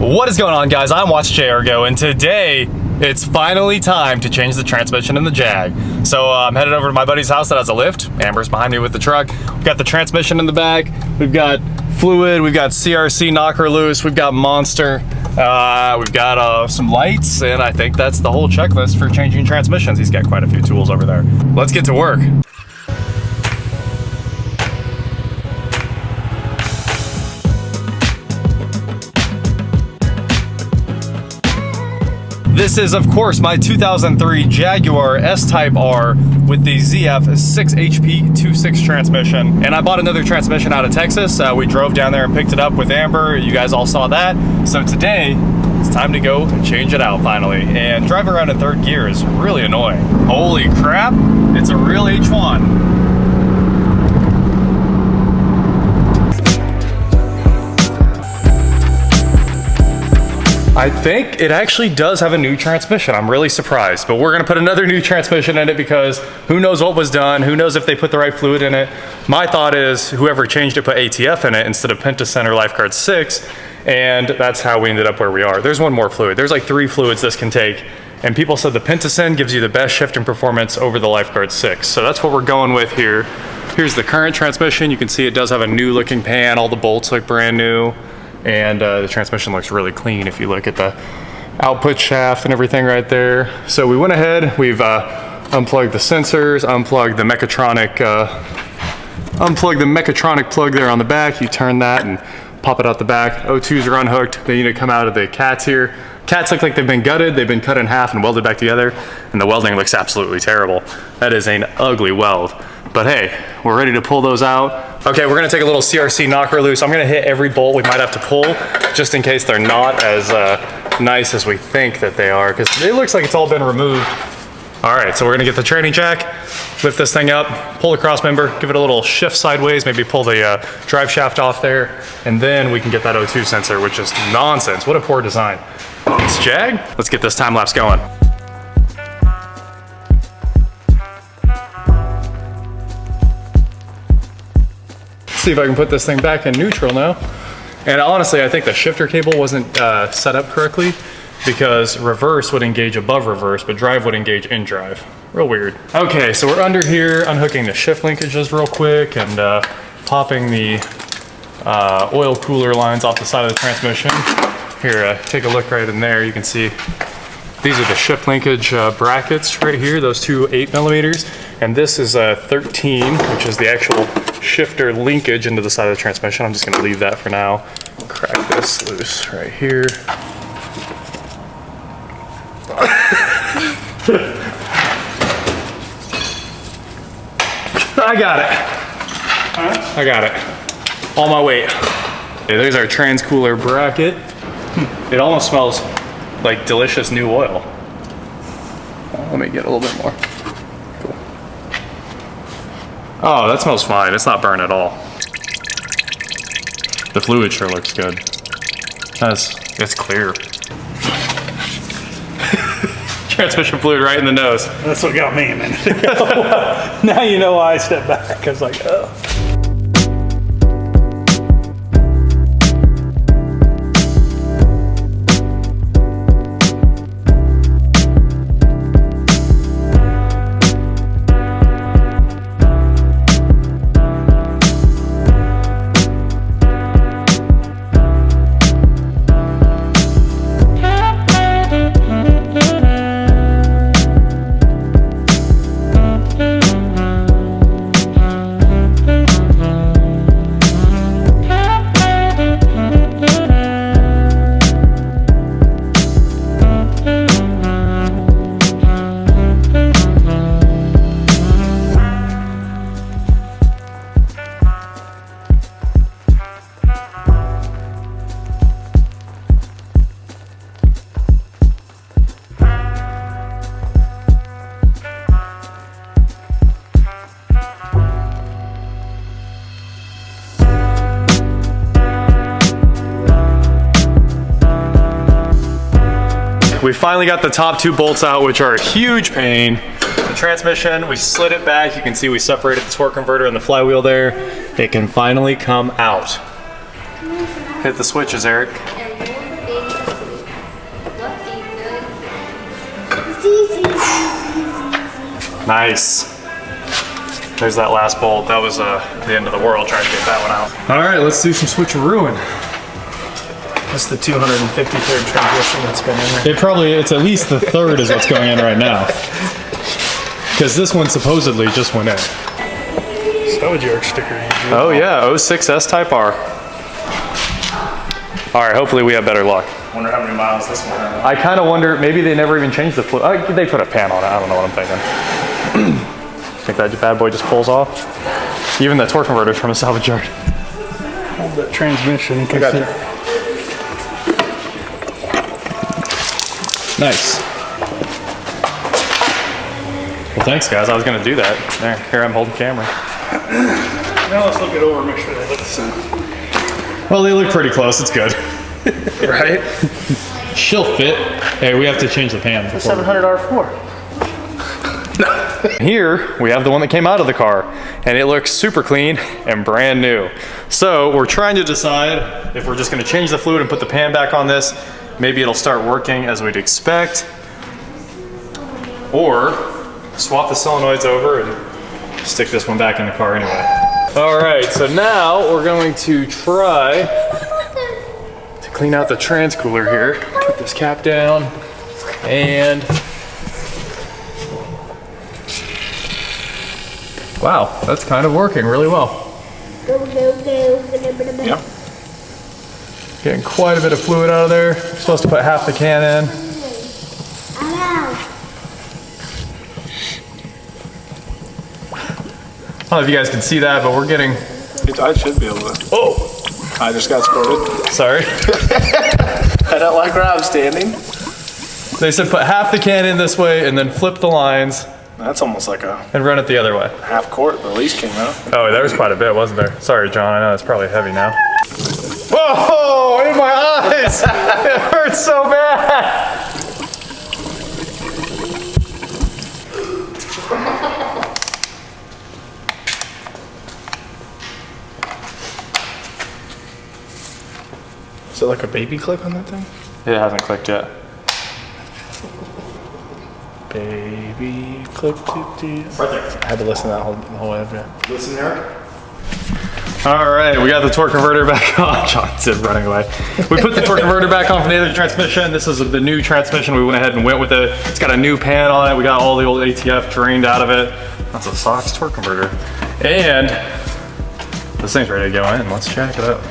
What is going on, guys? I'm Watch Ergo, and today it's finally time to change the transmission in the Jag. So I'm headed over to my buddy's house that has a lift. Amber's behind me with the truck. We've got the transmission in the back. We've got fluid. We've got CRC knocker loose. We've got monster. We've got some lights, and I think that's the whole checklist for changing transmissions. He's got quite a few tools over there. Let's get to work. This is, of course, my 2003 Jaguar S-Type R with the ZF 6 HP 2.6 transmission. And I bought another transmission out of Texas. We drove down there and picked it up with Amber. You guys all saw that. So today, it's time to go and change it out finally. And driving around in third gear is really annoying. Holy crap, it's a real H1. I think it actually does have a new transmission. I'm really surprised, but we're gonna put another new transmission in it because who knows what was done, who knows if they put the right fluid in it. My thought is whoever changed it put ATF in it instead of Pentacen or Lifeguard 6, and that's how we ended up where we are. There's one more fluid. There's like 3 fluids this can take, and people said the Pentacen gives you the best shift in performance over the Lifeguard 6. So that's what we're going with here. Here's the current transmission. You can see it does have a new looking pan. All the bolts look brand new. And the transmission looks really clean if you look at the output shaft and everything right there. So we went ahead, we've unplugged the sensors, unplugged the mechatronic plug there on the back. You turn that and pop it out the back. O2s are unhooked. They need to come out of the cats here. Cats look like they've been gutted. They've been cut in half and welded back together. And the welding looks absolutely terrible. That is an ugly weld. But hey, we're ready to pull those out. Okay, we're gonna take a little CRC knocker loose. I'm gonna hit every bolt we might have to pull, just in case they're not as nice as we think that they are, because it looks like it's all been removed. All right, so we're gonna get the training jack, lift this thing up, pull the cross member, give it a little shift sideways, maybe pull the drive shaft off there, and then we can get that O2 sensor, which is nonsense. What a poor design. This Jag, let's get this time lapse going. See if I can put this thing back in neutral now. And honestly, I think the shifter cable wasn't set up correctly because reverse would engage above reverse, but drive would engage in drive. Real weird. Okay, so we're under here, unhooking the shift linkages real quick and popping the oil cooler lines off the side of the transmission. Here, take a look right in there. You can see these are the shift linkage brackets right here, those two 8mm. And this is a 13, which is the actual shifter linkage into the side of the transmission. I'm just gonna leave that for now. Crack this loose right here. I got it. Huh? I got it. All my weight. Okay, there's our trans cooler bracket. It almost smells like delicious new oil. Let me get a little bit more. Cool. Oh, that smells fine. It's not burnt at all. The fluid sure looks good. It's clear. Transmission fluid right in the nose. That's what got me a minute ago. Now you know why I stepped back. I was like, oh. We finally got the top 2 bolts out, which are a huge pain. The transmission, we slid it back. You can see we separated the torque converter and the flywheel there. It can finally come out. Hit the switches, Eric. Nice. There's that last bolt. That was the end of the world trying to get that one out. All right, let's do some switcherooing. That's the 253rd transmission that's been in there. It's at least the third is what's going in right now. Because this one supposedly just went in. So George sticker. Oh yeah, 06 S-Type R. All right, hopefully we have better luck. Wonder how many miles this one has. I kind of wonder, maybe they never even changed the fluid. They put a pan on it, I don't know what I'm thinking. Think that bad boy just pulls off? Even the torque converter's from a salvage yard. Hold that transmission in case got you. Nice. Well, thanks guys, I was gonna do that. There, here I'm holding camera. Now let's look it over and make sure they look the same. Well, they look pretty close, it's good. Right? She'll fit. Hey, we have to change the pan. 700 R4. Here, we have the one that came out of the car, and it looks super clean and brand new. So we're trying to decide if we're just gonna change the fluid and put the pan back on this. Maybe it'll start working as we'd expect. Or swap the solenoids over and stick this one back in the car anyway. All right, so now we're going to try to clean out the trans cooler here. Put this cap down and wow, that's kind of working really well. Yep. Getting quite a bit of fluid out of there. We're supposed to put half the can in. I don't know if you guys can see that, but we're getting... I should be able to. Oh! I just got squirted. Sorry. I don't like where I'm standing. They said put half the can in this way and then flip the lines That's almost like a and run it the other way. half quart the least came out. Oh, there was quite a bit, wasn't there? Sorry, John. I know it's probably heavy now. Whoa! In my eyes! It hurts so bad! Is it like a baby clip on that thing? It hasn't clicked yet. Baby clip. Right there. I had to listen to that the whole way up there. Listen, Eric. All right, we got the torque converter back on. John's running away. We put the torque converter back on from the other transmission. This is the new transmission. We went ahead and went with it. It's got a new pan on it. We got all the old ATF drained out of it. That's a Sox torque converter. And this thing's ready to go in. Let's check it out.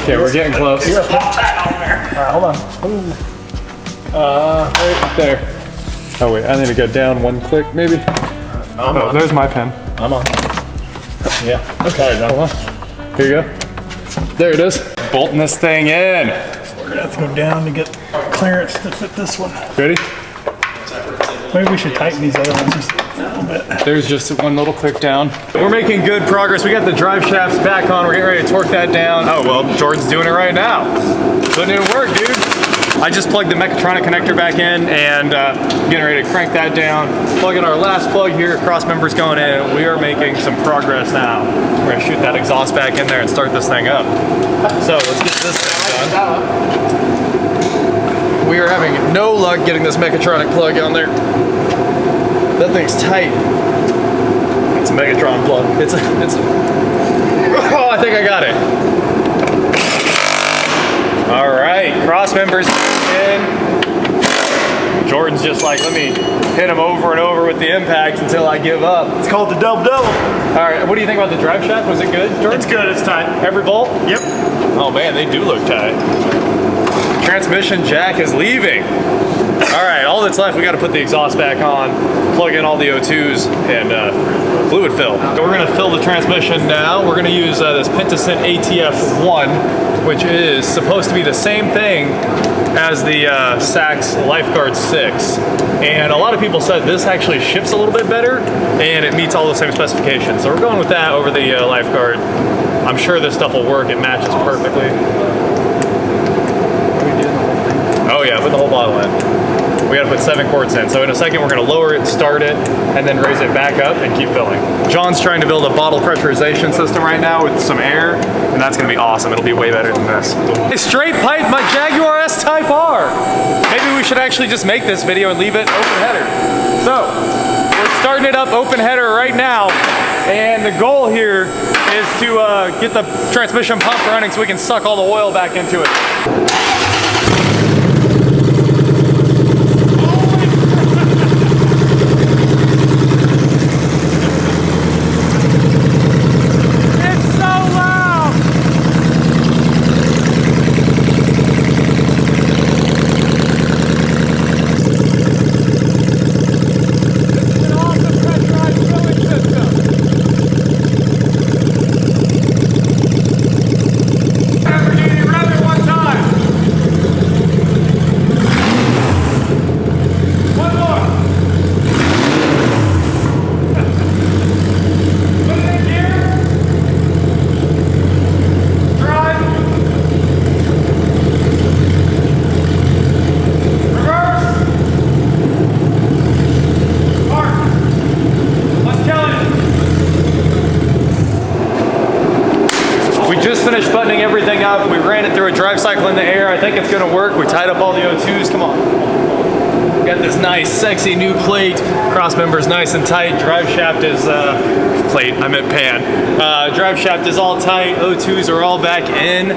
Okay, we're getting close. All right, hold on. Right there. Oh wait, I need to go down one click, maybe. Oh, there's my pen. I'm on. Yeah. Okay, hold on. Here you go. There it is. Bolting this thing in. We're gonna have to go down to get clearance to fit this one. Ready? Maybe we should tighten these other ones just a little bit. There's just one little click down. We're making good progress. We got the drive shafts back on. We're getting ready to torque that down. Oh, well, Jordan's doing it right now. Putting it in work, dude. I just plugged the mechatronic connector back in and getting ready to crank that down. Plugging our last plug here, cross members going in. We are making some progress now. We're gonna shoot that exhaust back in there and start this thing up. So let's get this thing done. We are having no luck getting this mechatronic plug on there. That thing's tight. It's a Megatron plug. Oh, I think I got it. All right, cross members in. Jordan's just like, let me hit him over and over with the impact until I give up. It's called the double. All right, what do you think about the drive shaft? Was it good, Jordan? It's good, it's tight. Every bolt? Yep. Oh man, they do look tight. Transmission jack is leaving. All right, all that's left, we got to put the exhaust back on, plug in all the O2s, and fluid fill. So we're going to fill the transmission now. We're going to use this Pentascent ATF1, which is supposed to be the same thing as the Sachs Lifeguard 6. And a lot of people said this actually shifts a little bit better, and it meets all the same specifications. So we're going with that over the Lifeguard. I'm sure this stuff will work. It matches perfectly. Oh yeah, put the whole bottle in. We gotta put 7 quarts in. So in a second, we're gonna lower it, start it, and then raise it back up and keep filling. John's trying to build a bottle pressurization system right now with some air, and that's gonna be awesome. It'll be way better than this. I straight piped my Jaguar S-Type R. Maybe we should actually just make this video and leave it open header. So, we're starting it up open header right now, and the goal here is to get the transmission pump running so we can suck all the oil back into it. Finished buttoning everything up. We ran it through a drive cycle in the air. I think it's gonna work. We tied up all the O2s. Come on. We got this nice, sexy new plate. Cross member's nice and tight. Drive shaft is, plate, I meant pan. Drive shaft is all tight. O2s are all back in.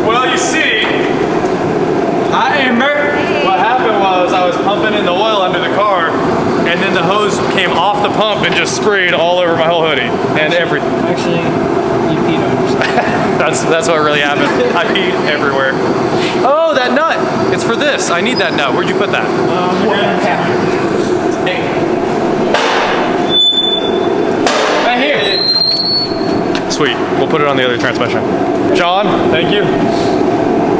Well, you see, what happened was I was pumping in the oil under the car, and then the hose came off the pump and just sprayed all over my whole hoodie and everything. Actually, you peed on yourself. That's what really happened. I peed everywhere. Oh, that nut! It's for this. I need that nut. Where'd you put that? Right here. Sweet. We'll put it on the other transmission. John, thank you.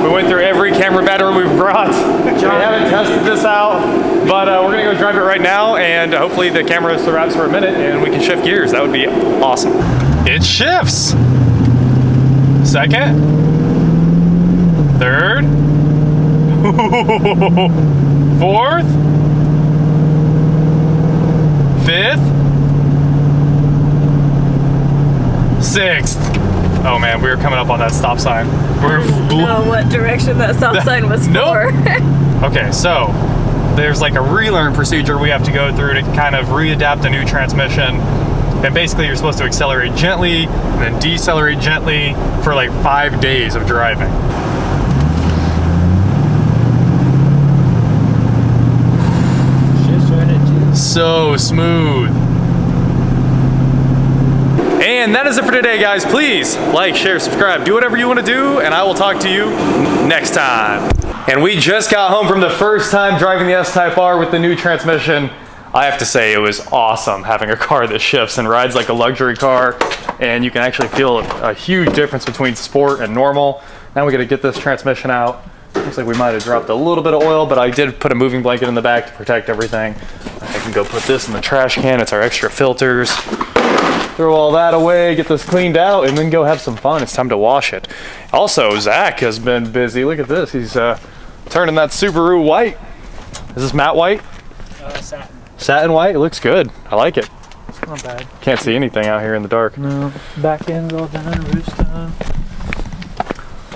We went through every camera battery we've brought. We haven't tested this out, but we're gonna go drive it right now, and hopefully the camera survives for a minute and we can shift gears. That would be awesome. It shifts. Second. Third. Fourth. Fifth. Sixth. Oh man, we were coming up on that stop sign. I didn't know what direction that stop sign was for. Okay, so there's like a relearn procedure we have to go through to kind of readapt the new transmission. And basically you're supposed to accelerate gently and then decelerate gently for like 5 days of driving. So smooth. And that is it for today, guys. Please like, share, subscribe, do whatever you want to do, and I will talk to you next time. And we just got home from the first time driving the S-Type R with the new transmission. I have to say it was awesome having a car that shifts and rides like a luxury car, and you can actually feel a huge difference between sport and normal. Now we got to get this transmission out. Looks like we might have dropped a little bit of oil, but I did put a moving blanket in the back to protect everything. I can go put this in the trash can. It's our extra filters. Throw all that away, get this cleaned out, and then go have some fun. It's time to wash it. Also, Zach has been busy. Look at this. He's turning that Subaru white. Is this matte white? Satin. Satin white? It looks good. I like it. It's not bad. Can't see anything out here in the dark. No. Back end's all done, roof's done.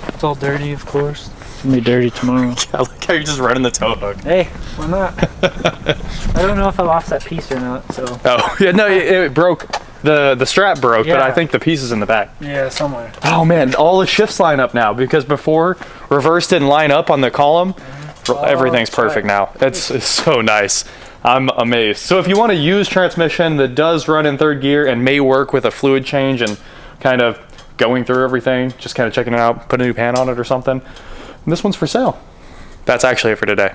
It's all dirty, of course. It's gonna be dirty tomorrow. I like how you're just running the tow hook. Hey, why not? I don't know if I lost that piece or not, so. Oh, yeah, no, it broke. The strap broke, but I Yeah. think the piece is in the back. Yeah, somewhere. Oh man, all the shifts line up now, because before reverse didn't line up on the column. Everything's perfect now. It's so nice. I'm amazed. So if you want to use transmission that does run in third gear and may work with a fluid change and kind of going through everything, just kind of checking it out, put a new pan on it or something, this one's for sale. That's actually it for today.